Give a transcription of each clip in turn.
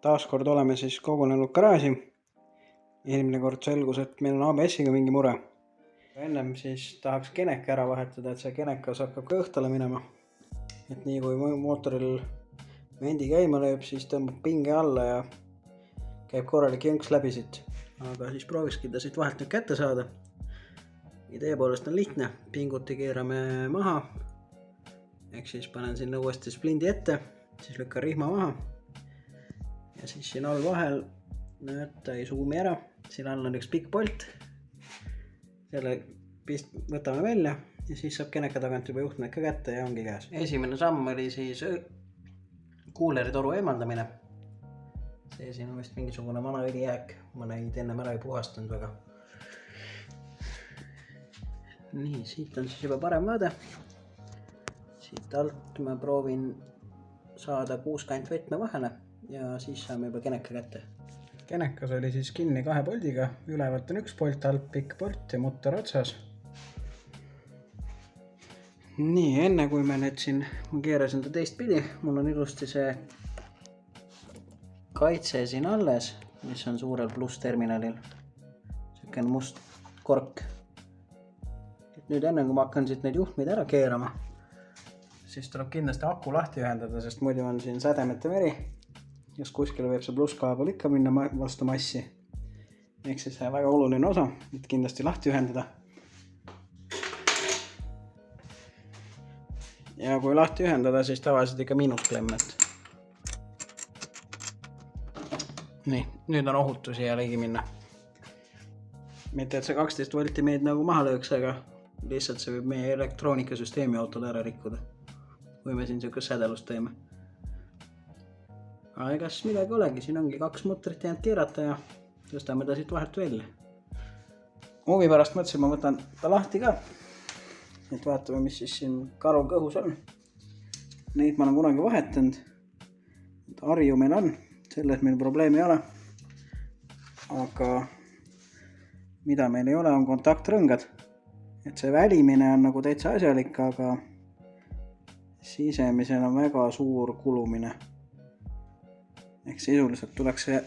Taas kord oleme siis kogunenud garaaži. Eelmine kord selgus, et meil on ABS-iga mingi mure. Ennem siis tahaks keneka ära vahetada, et see kenekas hakkab ka õhtale minema. Et nii kui mootoril vendi käima lööb, siis tõmbab pinge alla ja käib korralik jõnks läbi siit. Aga siis proovikski ta siit vahelt nüüd kätte saada. Idee poolest on lihtne. Pinguti keerame maha. Ehk siis panen sinna uuesti splindi ette, siis lükkan rihma maha. Ja siis siin all vahel, näete, ei suumi ära. Siin all on üks pikk polt. Selle võtame välja ja siis saab keneka tagant juba juhtmed ka kätte ja ongi käes. Esimene samm oli siis kuuleritoru eemaldamine. See siin on vist mingisugune vana õlijääk. Ma neid ennem ära ei puhastanud väga. Nii, siit on siis juba parem vaade. Siit alt ma proovin saada 6 kant võtme vahele ja siis saame juba keneka kätte. Kenekas oli siis kinni 2 poldiga, ülevalt on 1 polt, alt pikk polt ja mutter otsas. Nii, enne kui me nüüd siin, ma keerasin ta teist pidi, mul on ilusti see kaitse siin alles, mis on suurel plussterminalil. Selline must kork. Et nüüd enne kui ma hakkan siit neid juhtmeid ära keerama, siis tuleb kindlasti aku lahti ühendada, sest muidu on siin sädemete veri. Just kuskil võib see plusskaabel ikka minna vastu massi. Ehk siis see väga oluline osa, et kindlasti lahti ühendada. Ja kui lahti ühendada, siis tavaliselt ikka miinusklemmet. Nii, nüüd on ohutu siia ligi minna. Mitte et see 12 volti meid nagu maha lööks, aga lihtsalt see võib meie elektroonikasüsteemi autole ära rikkuda. Kui me siin selline sädelust teeme. Aga egas midagi olegi, siin ongi 2 mutrit jäänud keerata ja tõstame ta siit vahelt välja. Huvi pärast mõtlesin, ma võtan ta lahti ka. Et vaatame, mis siis siin karul kõhus on. Neid ma olen kunagi vahetanud. Harju meil on, selles meil probleemi ei ole. Aga mida meil ei ole, on kontaktrõngad. Et see välimine on nagu täitsa asjalik, aga sisemisel on väga suur kulumine. Ehk sisuliselt tuleks see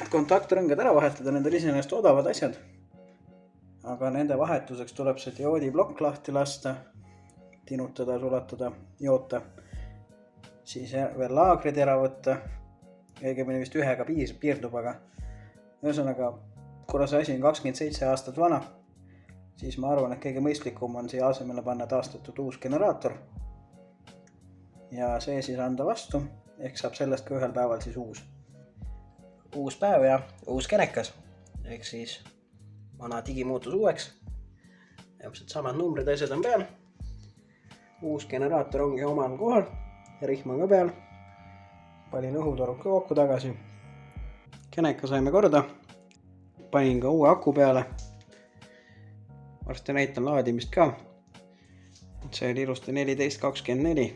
kontaktrõngad ära vahetada, need on iseenesest odavad asjad. Aga nende vahetuseks tuleb see dioodiblokk lahti lasta, tinutada, sulatada, joota. Siis veel laagrid ära võtta. Õigemini vist ühega piirdub, aga ühesõnaga, kuna see asi on 27 aastat vana, siis ma arvan, et kõige mõistlikum on siia asemele panna taastatud uus generaator. Ja see siis anda vastu. Ehk saab sellest ka ühel päeval siis uus päev ja uus kenekas. Ehk siis vana digi muutus uueks. Täpselt samad numbrid asjad on peal. Uus generaator ongi omal kohal. Rihm on ka peal. Panin õhutorud ka kokku tagasi. Keneka saime korda. Panin ka uue aku peale. Varsti näitan laadimist ka. See oli ilusti 1424.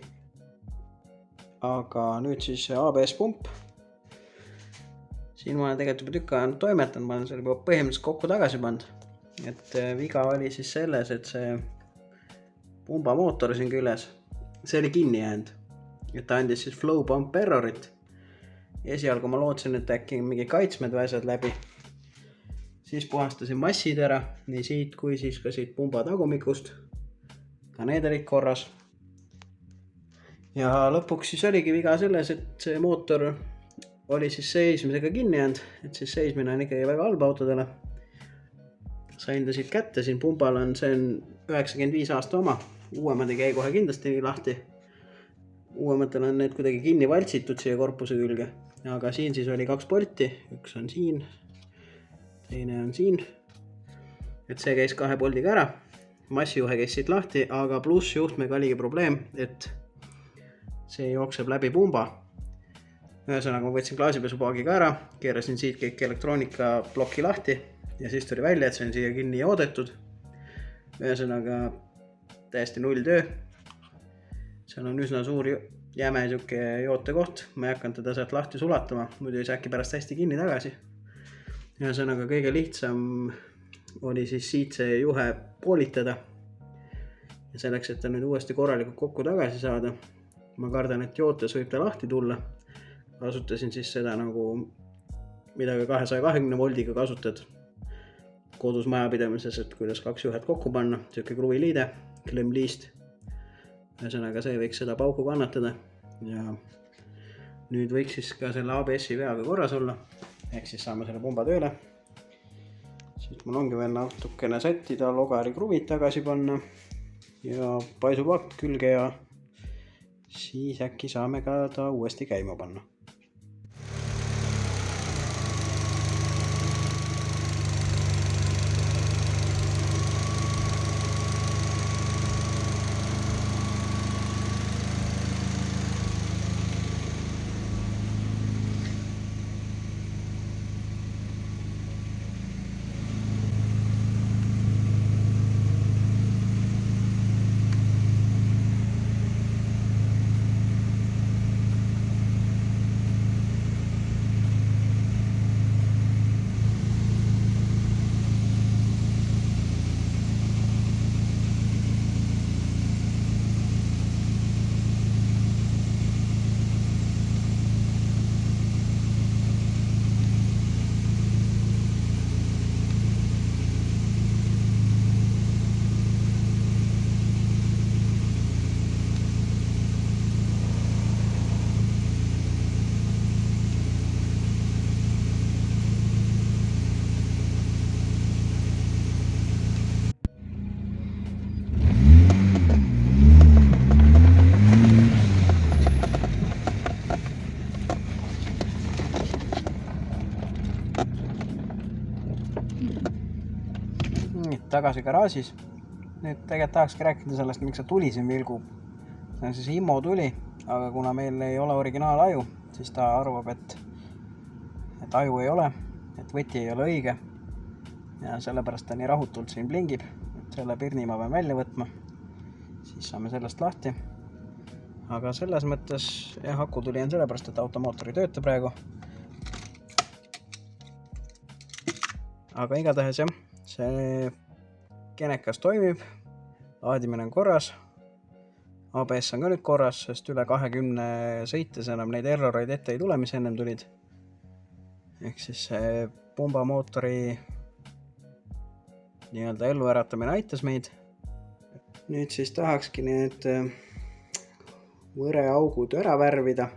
Aga nüüd siis ABS pump. Siin ma olen tegelikult juba tükk aega toimetanud, ma olen selle juba põhimõtteliselt kokku tagasi pannud. Et viga oli siis selles, et see pumba mootor siin küljes, see oli kinni jäänud. Et ta andis siis flow pump errorit. Esialgu ma lootsin, et äkki mingi kaitsmed või asjad läbi. Siis puhastasin massid ära, nii siit kui siis ka siit pumba tagumikust. Ka need olid korras. Ja lõpuks siis oligi viga selles, et see mootor oli siis seismisega kinni jäänud, et siis seismine on ikkagi väga halb autodele. Sain ta siit kätte, siin pumbal on, see on 95 aasta oma, uuemad ei käi kohe kindlasti lahti. Uuematel on need kuidagi kinni valtsitud siia korpuse külge, aga siin siis oli 2 polti, üks on siin, teine on siin. Et see käis 2 poldiga ära, massijuhe käis siit lahti, aga pluss juhtmega oligi probleem, et see jookseb läbi pumba. Ühesõnaga ma võtsin klaasipesupaagiga ära, keerasin siit kõik elektroonika ploki lahti ja siis tuli välja, et see on siia kinni joodetud. Ühesõnaga täiesti null töö. Seal on üsna suur jäme joote koht, ma ei hakanud teda sealt lahti sulatama, muidu ei saa äkki pärast hästi kinni tagasi. Ühesõnaga kõige lihtsam oli siis siit see juhe poolitada. Ja selleks, et ta nüüd uuesti korralikult kokku tagasi saada, ma kardan, et jootes võib ta lahti tulla. kasutasin siis seda nagu, mida ka 220 voldiga kasutad kodus majapidamises, et kuidas 2 juhet kokku panna, siuke kruviliide, klemliist. Ühesõnaga see võiks seda pauku kannatada ja nüüd võiks siis ka selle ABS-i veaga korras olla, ehk siis saame selle pumba tööle. Siis mul ongi veel natukene sättida, logari kruvid tagasi panna ja paisupakk külge ja siis äkki saame ka ta uuesti käima panna. Tagasi garaažis. Nüüd tegelikult tahakski rääkida sellest, miks see tuli siin vilgub. See on siis IMO tuli, aga kuna meil ei ole originaalaju, siis ta arvab, et aju ei ole, et võti ei ole õige. Ja sellepärast ta nii rahutult siin blingib. Selle pirni ma pean välja võtma. Siis saame sellest lahti. Aga selles mõttes aku tuli on sellepärast, et automootor ei tööta praegu. Aga igatahes jah, see kenekas toimib, laadimine on korras, ABS on ka nüüd korras, sest üle 20 sõites enam neid erroreid ette ei tule, mis ennem tulid. Ehk siis see pumbamootori nii-öelda elluäratamine aitas meid. Nüüd siis tahakski need võreaugud ära värvida.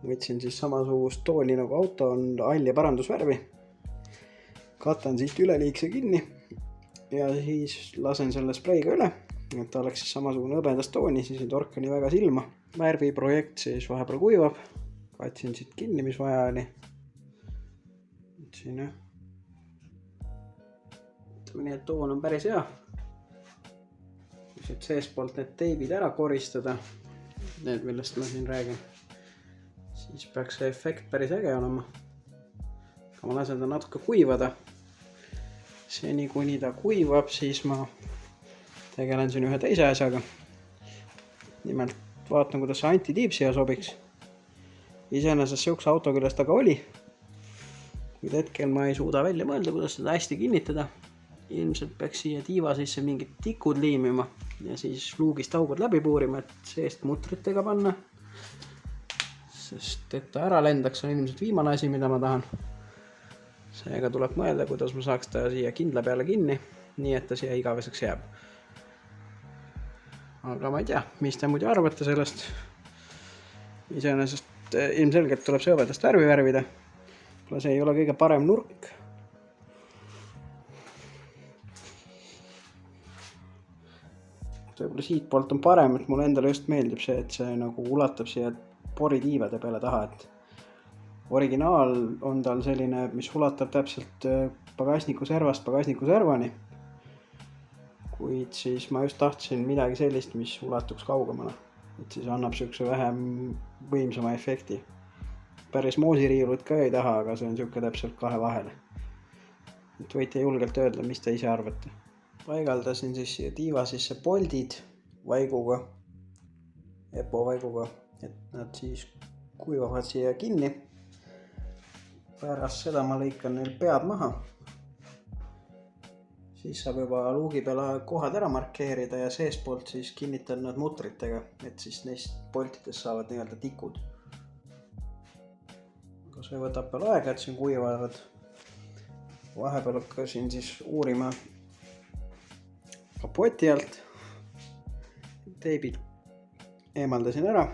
Võtsin siis samasugust tooni nagu auto on all- ja parandusvärvi. Katan siit üleliigse kinni. Ja siis lasen selle spreiga üle, et ta oleks siis samasugune hõbedast tooni, siis ei torka nii väga silma. Värviprojekt siis vahepeal kuivab. Katsin siit kinni, mis vaja oli. Siin jah. Ütleme nii, et toon on päris hea. Et sees poolt need teibid ära koristada, need millest ma siin räägin, siis peaks see efekt päris äge olema. Aga ma lasen ta natuke kuivada. Seni kuni ta kuivab, siis ma tegelen siin ühe teise asjaga. Nimelt vaatan, kuidas see antitiib siia sobiks. Iseenesest siukse auto küljes ta ka oli. Kuid hetkel ma ei suuda välja mõelda, kuidas seda hästi kinnitada. Ilmselt peaks siia tiiva sisse mingid tikud liimima ja siis luugist augud läbi puurima, et seest mutritega panna. Sest et ta ära lendaks on ilmselt viimane asi, mida ma tahan. Seega tuleb mõelda, kuidas ma saaks ta siia kindla peale kinni, nii et ta siia igaveseks jääb. Aga ma ei tea, mis te muidu arvate sellest. Iseenesest ilmselgelt tuleb see hõbedast värvi värvida. See ei ole kõige parem nurk. Võib-olla siit poolt on parem, et mulle endale just meeldib see, et see nagu ulatab siia poritiivade peale taha, et originaal on tal selline, mis ulatab täpselt pagasniku servast pagasniku servani. Kuid siis ma just tahtsin midagi sellist, mis ulatuks kaugemale. Et siis annab siukse vähem võimsama efekti. Päris moosiriiulit ka ei taha, aga see on siuke täpselt kahe vahele. Et võite julgelt öelda, mis te ise arvate. Paigaldasin siis siia tiiva sisse poldid vaiguga, EPO vaiguga, et nad siis kuivavad siia kinni. Pärast seda ma lõikan neil pead maha. Siis saab juba luugi peale kohad ära markeerida ja seespoolt siis kinnitan nad mutritega, et siis neist poltides saavad nii-öelda tikud. see võtab veel aega, et siin kuivavad. Vahepeal hakkasin siis uurima kapoti alt. Teibid eemaldasin ära,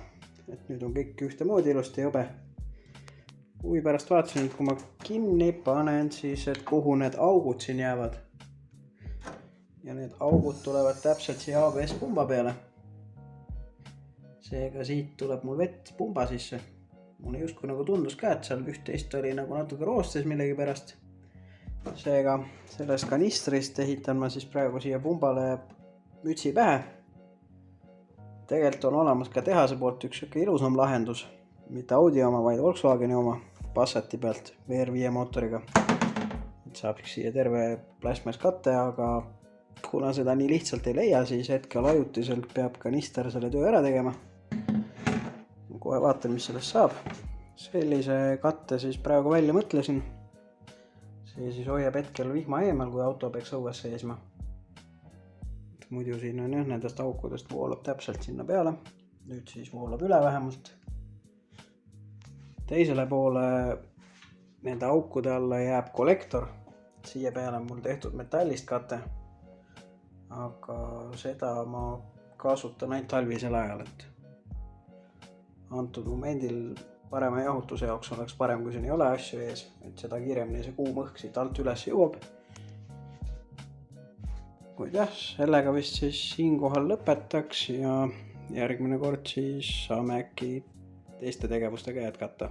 et nüüd on kõik ühtemoodi ilusti jõbe. Huvi pärast vaatasin, et kui ma kinni panen, siis et kuhu need augud siin jäävad. Ja need augud tulevad täpselt siia ABS pumba peale. Seega siit tuleb mul vett pumba sisse. Mulle justkui nagu tundus ka, et seal üht-teist oli nagu natuke roostes millegi pärast. Seega sellest kanistrist ehitan ma siis praegu siia pumbale mütsi pähe. Tegelikult on olemas ka tehase poolt üks ilusam lahendus. Mitte Audi oma, vaid Volkswageni oma Passati pealt VR5 mootoriga. Et saab siia terve plasmas katte, aga kuna seda nii lihtsalt ei leia, siis hetkel ajutiselt peab kanister selle töö ära tegema. Kohe vaatan, mis sellest saab. Sellise katte siis praegu välja mõtlesin. See siis hoiab hetkel vihma eemal, kui auto peaks õues seisma. Muidu siin on nendest aukudest voolab täpselt sinna peale. Nüüd siis voolab üle vähemalt. Teisele poole nende aukude alla jääb kollektor. Siia peale on mul tehtud metallist kate. Aga seda ma kasutan ainult talvisel ajal, et antud momendil parema jahutuse jaoks oleks parem, kui siin ei ole asju ees, et seda kiiremini see kuum õhk siit alt üles jõuab. Kuid jah, sellega vist siis siinkohal lõpetaks ja järgmine kord siis saame äkki teiste tegevustega jätkata.